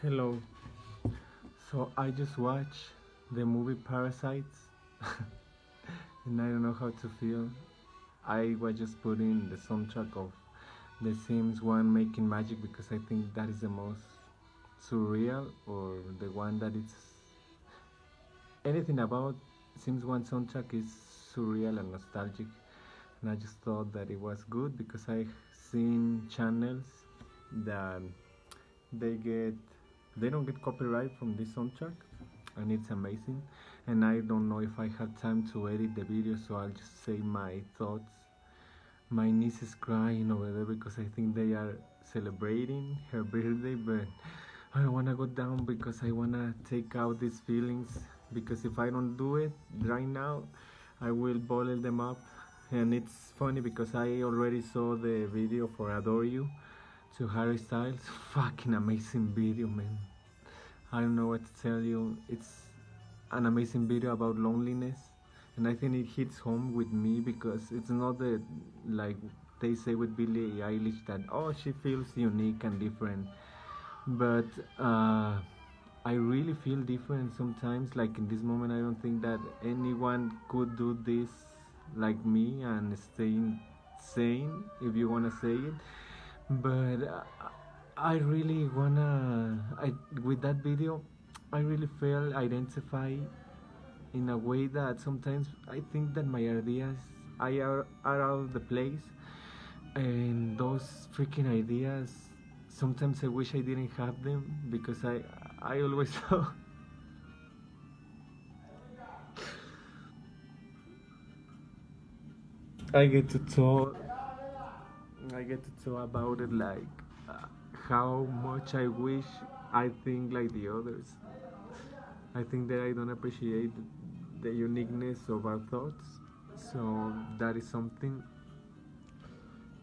Hello. So I just watched the movie Parasites and I don't know how to feel. I was just putting the soundtrack of The Sims 1 Making Magic because I think that is the most surreal, or the one that is anything about Sims 1 soundtrack is surreal and nostalgic. And I just thought that it was good because I seen channels that they get they don't get copyright from this soundtrack, and it's amazing. And I don't know if I have time to edit the video, so I'll just say my thoughts. My niece is crying over there because I think they are celebrating her birthday, but I don't want to go down because I want to take out these feelings, because if I don't do it right now I will bottle them up. And it's funny because I already saw the video for Adore You to Harry Styles. Fucking amazing video, man. I don't know what to tell you. It's an amazing video about loneliness, and I think it hits home with me because it's not the, like they say with Billie Eilish, that oh, she feels unique and different, but I really feel different sometimes. Like in this moment, I don't think that anyone could do this like me and staying sane, if you wanna say it. But I really wanna. With that video, I really feel identified in a way that sometimes I think that my ideas are out of the place, and those freaking ideas. Sometimes I wish I didn't have them because I always thought I get to talk I get to talk about it, like uh, how much I wish I think like the others. I think that I don't appreciate the uniqueness of our thoughts, so that is something.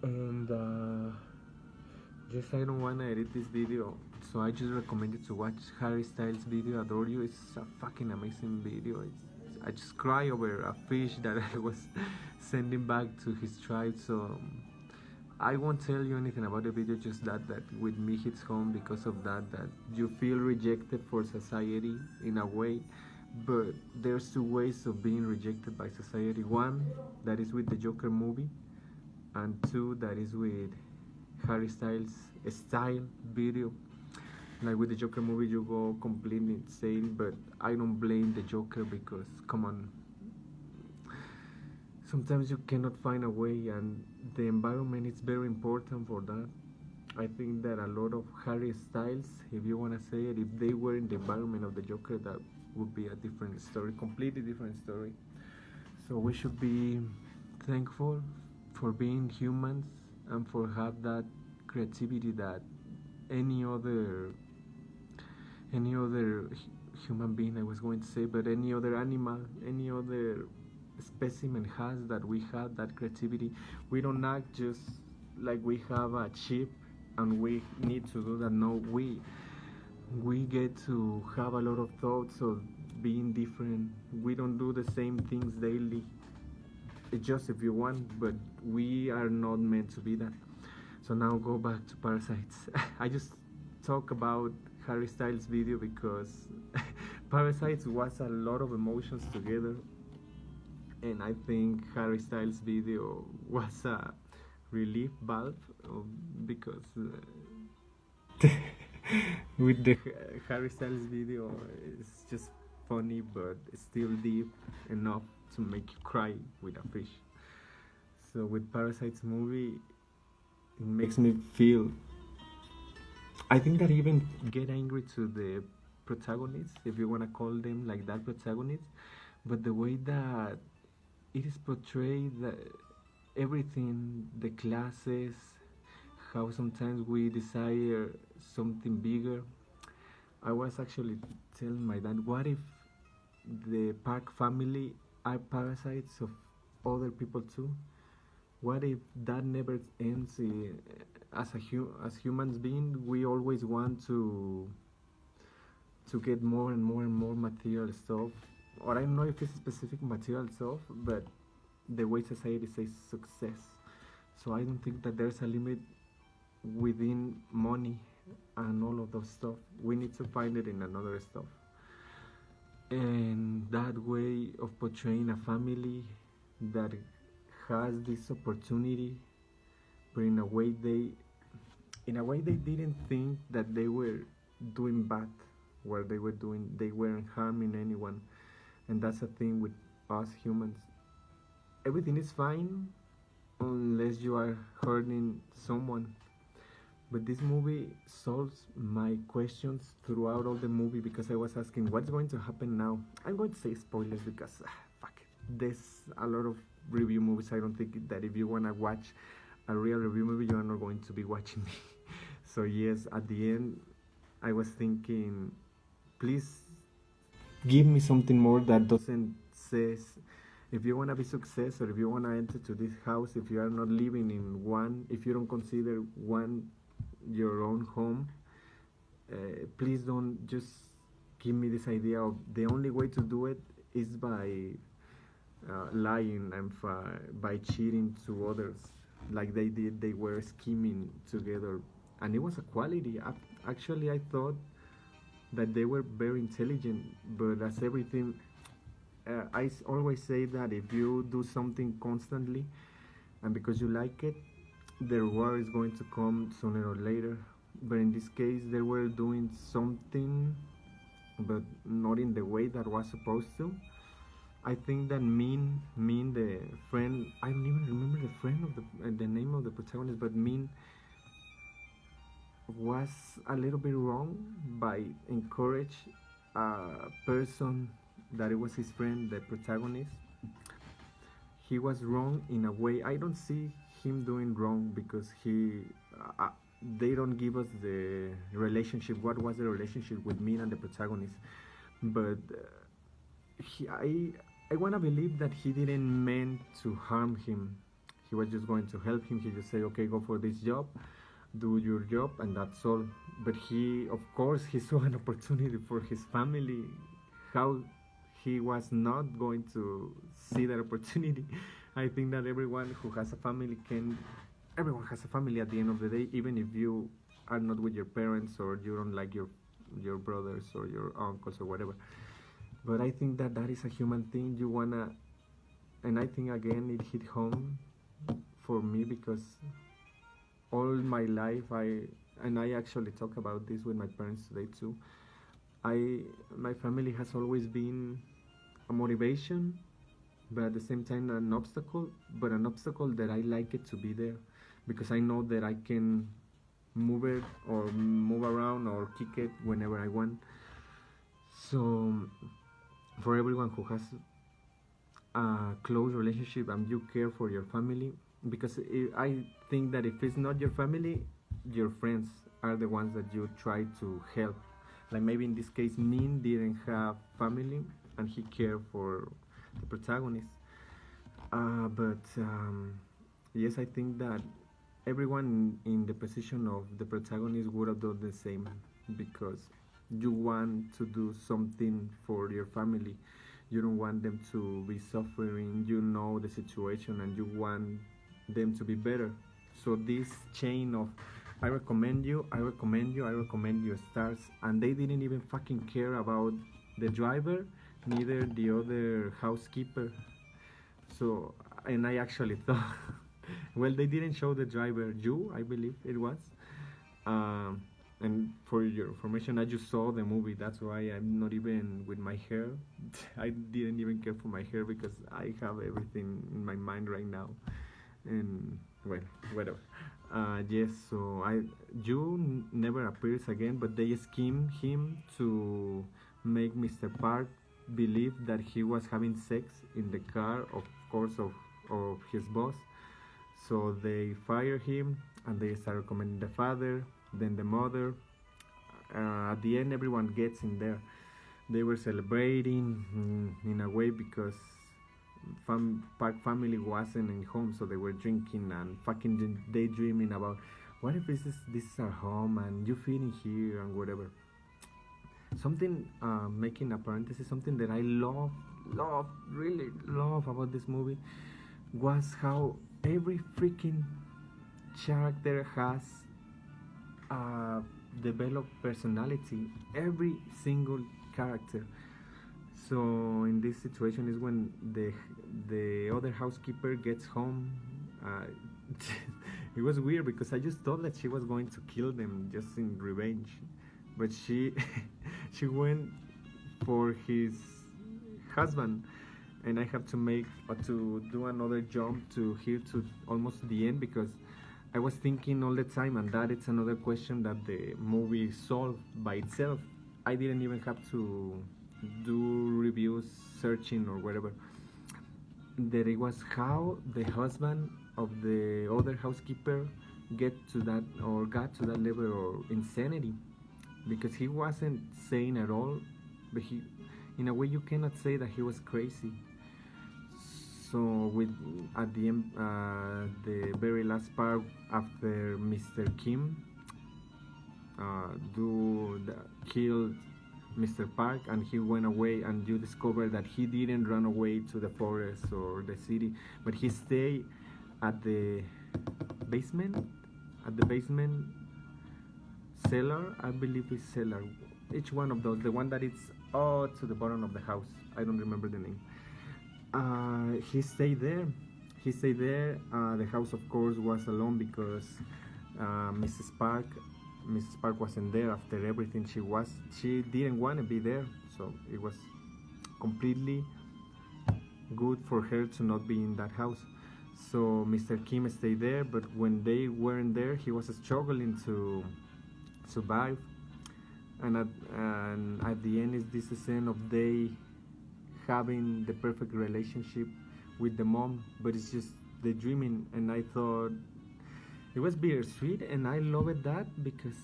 And just I don't wanna edit this video, so I just recommend you to watch Harry Styles video Adore You. It's a fucking amazing video. I just cry over a fish that I was sending back to his tribe. So I won't tell you anything about the video, just that with me hits home because of that you feel rejected for society in a way. But there's two ways of being rejected by society. One, that is with the Joker movie, and two, that is with Harry Styles style video. Like with the Joker movie, you go completely insane, but I don't blame the Joker because, come on, sometimes you cannot find a way, and the environment is very important for that. I think that a lot of Harry Styles, if you want to say it, if they were in the environment of the Joker, that would be a different story, completely different story. So we should be thankful for being humans and for have that creativity that any other human being, I was going to say, but any other animal, any other specimen has, that we have that creativity. We don't act just like we have a chip and we need to do that. No, we get to have a lot of thoughts of being different. We don't do the same things daily. It's just if you want, but we are not meant to be that. So now go back to Parasites. I just talk about Harry Styles video because Parasites was a lot of emotions together, and I think Harry Styles video was a relief valve, because with the Harry Styles video, it's just funny, but it's still deep enough to make you cry with a fish. So with Parasites movie, it makes me feel. I think that I even get angry to the protagonists, if you wanna call them like that, protagonists. But the way that it is portrayed, that everything, the classes, how sometimes we desire something bigger. I was actually telling my dad, what if the Park family are parasites of other people too? What if that never ends? As humans beings, we always want to get more and more and more material stuff, or I don't know if it's specific material stuff, but the way society says success. So I don't think that there's a limit within money, and and all of those stuff. We need to find it in another stuff. And that way of portraying a family that has this opportunity, but in a way they didn't think that they were doing bad. What they were doing, they weren't harming anyone. And that's a thing with us humans. Everything is fine unless you are hurting someone. But this movie solves my questions throughout all the movie, because I was asking what's going to happen now. I'm going to say spoilers because fuck it. There's a lot of review movies. I don't think that if you want to watch a real review movie, you are not going to be watching me. So yes, at the end I was thinking, please give me something more that doesn't says if you want to be success, or if you want to enter to this house, if you are not living in one, if you don't consider one your own home, please don't just give me this idea of the only way to do it is by lying and by cheating to others like they did. They were scheming together, and it was a quality. Actually, I thought that they were very intelligent, but as everything, I always say that if you do something constantly and because you like it, the reward is going to come sooner or later. But in this case, they were doing something, but not in the way that was supposed to. I think that Min, the friend, I don't even remember the friend of the name of the protagonist, but Min was a little bit wrong by encourage a person that it was his friend, the protagonist. He was wrong in a way. I don't see him doing wrong because they don't give us the relationship. What was the relationship with Min and the protagonist? But I want to believe that he didn't mean to harm him. He was just going to help him. He just said, okay, go for this job, do your job, and that's all. But he, of course, he saw an opportunity for his family. How he was not going to see that opportunity? I think that everyone who has a family everyone has a family at the end of the day, even if you are not with your parents or you don't like your brothers or your uncles or whatever. But I think that that is a human thing. You wanna, and I think again it hit home for me because all my life I actually talk about this with my parents today too. My family has always been a motivation, but at the same time an obstacle, but an obstacle that I like it to be there because I know that I can move it or move around or kick it whenever I want. So for everyone who has a close relationship and you care for your family, because I think that if it's not your family, your friends are the ones that you try to help. Like maybe in this case Min didn't have family and he cared for the protagonist, but yes, I think that everyone in the position of the protagonist would have done the same, because you want to do something for your family. You don't want them to be suffering. You know the situation and you want them to be better. So this chain of I recommend you, I recommend you, I recommend you starts, and they didn't even fucking care about the driver, neither the other housekeeper. So, and I actually thought, well, they didn't show the driver, I believe it was. And for your information, I just saw the movie. That's why I'm not even with my hair. I didn't even care for my hair because I have everything in my mind right now. And well, whatever. Yes, so Ju never appears again, but they scheme him to make Mr. Park believe that he was having sex in the car, of course, of his boss. So they fire him and they start recommending the father, then the mother. At the end, everyone gets in there. They were celebrating in a way because Park family wasn't in home, so they were drinking and fucking daydreaming about what if this is our home and you fit in here and whatever. Something, making a parenthesis, something that I really love about this movie was how every freaking character has develop personality, every single character. So in this situation is when the other housekeeper gets home. Uh, it was weird because I just thought that she was going to kill them just in revenge, but she she went for his husband, and I have to make to do another jump to here to almost the end because I was thinking all the time, and that it's another question that the movie solved by itself. I didn't even have to do reviews, searching or whatever. That it was how the husband of the other housekeeper get to that or got to that level of insanity, because he wasn't saying at all, but he, in a way, you cannot say that he was crazy. So with at the end, the very last part after Mr. Kim killed Mr. Park and he went away, and you discover that he didn't run away to the forest or the city, but he stayed at the basement, cellar, I believe it's cellar, each one of those, the one that is all to the bottom of the house, I don't remember the name. He stayed there. The house, of course, was alone because Mrs. Park wasn't there after everything. She didn't want to be there, so it was completely good for her to not be in that house. So Mr. Kim stayed there, but when they weren't there, he was struggling to survive. And at the end is this scene of they having the perfect relationship with the mom, but it's just the dreaming. And I thought it was bittersweet, and I loved that because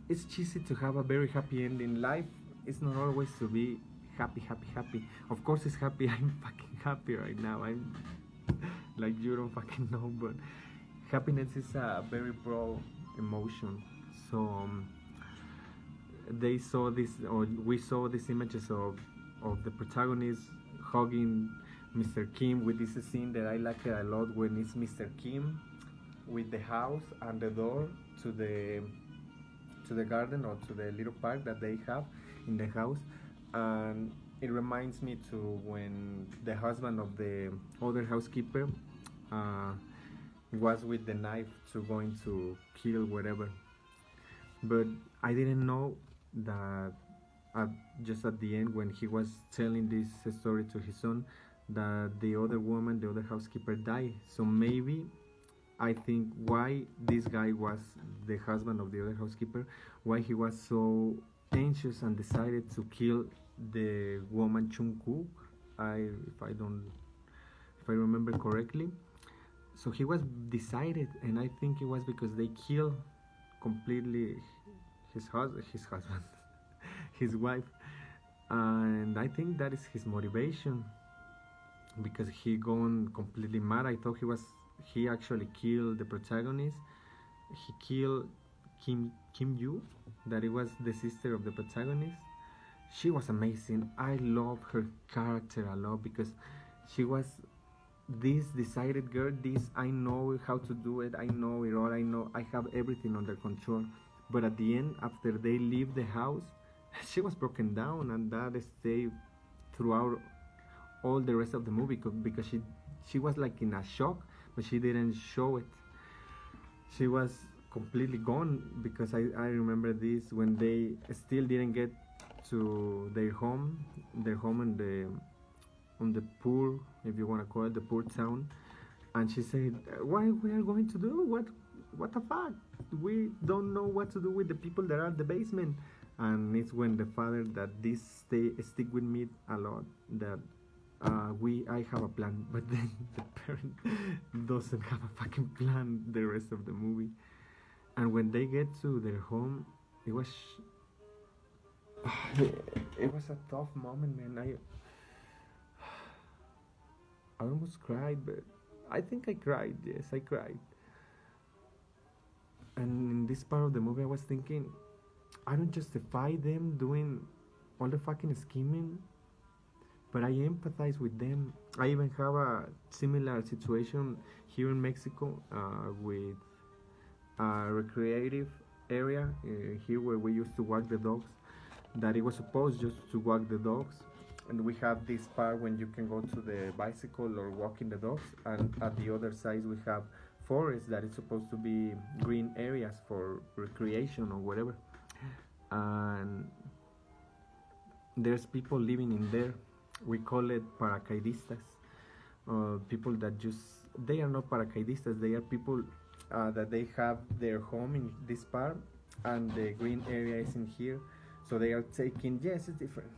it's cheesy to have a very happy ending. Life is not always to be happy. Of course it's happy. I'm fucking happy right now. I'm like, you don't fucking know, but happiness is a very broad emotion. So they saw this, or we saw these images of the protagonist hugging Mr. Kim with this scene that I like a lot, when it's Mr. Kim with the house and the door to the garden or to the little park that they have in the house. And it reminds me to when the husband of the other housekeeper was with the knife to going to kill whatever. But I didn't know that just at the end, when he was telling this story to his son, that the other woman, the other housekeeper, died. So maybe I think why this guy was the husband of the other housekeeper, why he was so anxious and decided to kill the woman Chung-Kook, if I remember correctly. So he was decided, and I think it was because they killed completely his husband, his wife, and I think that is his motivation, because he gone completely mad. I thought he actually killed the protagonist. He killed Kim Yu, that it was the sister of the protagonist. She was amazing. I love her character a lot because she was this decided girl. I know how to do it. I know it all. I have everything under control. But at the end, after they leave the house, she was broken down, and that stayed throughout all the rest of the movie because she was like in a shock, but she didn't show it. She was completely gone, because I remember this when they still didn't get to their home on the poor, if you want to call it, the poor town. And she said, what we are going to do? What the fuck? We don't know what to do with the people that are in the basement. And it's when the father, that this stick with me a lot, that I have a plan, but then the parent doesn't have a fucking plan the rest of the movie. And when they get to their home, it was a tough moment, man. I almost cried, but I think I cried. Yes, I cried. And in this part of the movie, I was thinking, I don't justify them doing all the fucking scheming, but I empathize with them. I even have a similar situation here in Mexico with a recreative area here where we used to walk the dogs, that it was supposed just to walk the dogs. And we have this part when you can go to the bicycle or walking the dogs, and at the other side we have forest that is supposed to be green areas for recreation or whatever. And there's people living in there. We call it paracaidistas. People that they are not paracaidistas, they are people that they have their home in this part and the green area is in here. So they are taking, yes, it's different.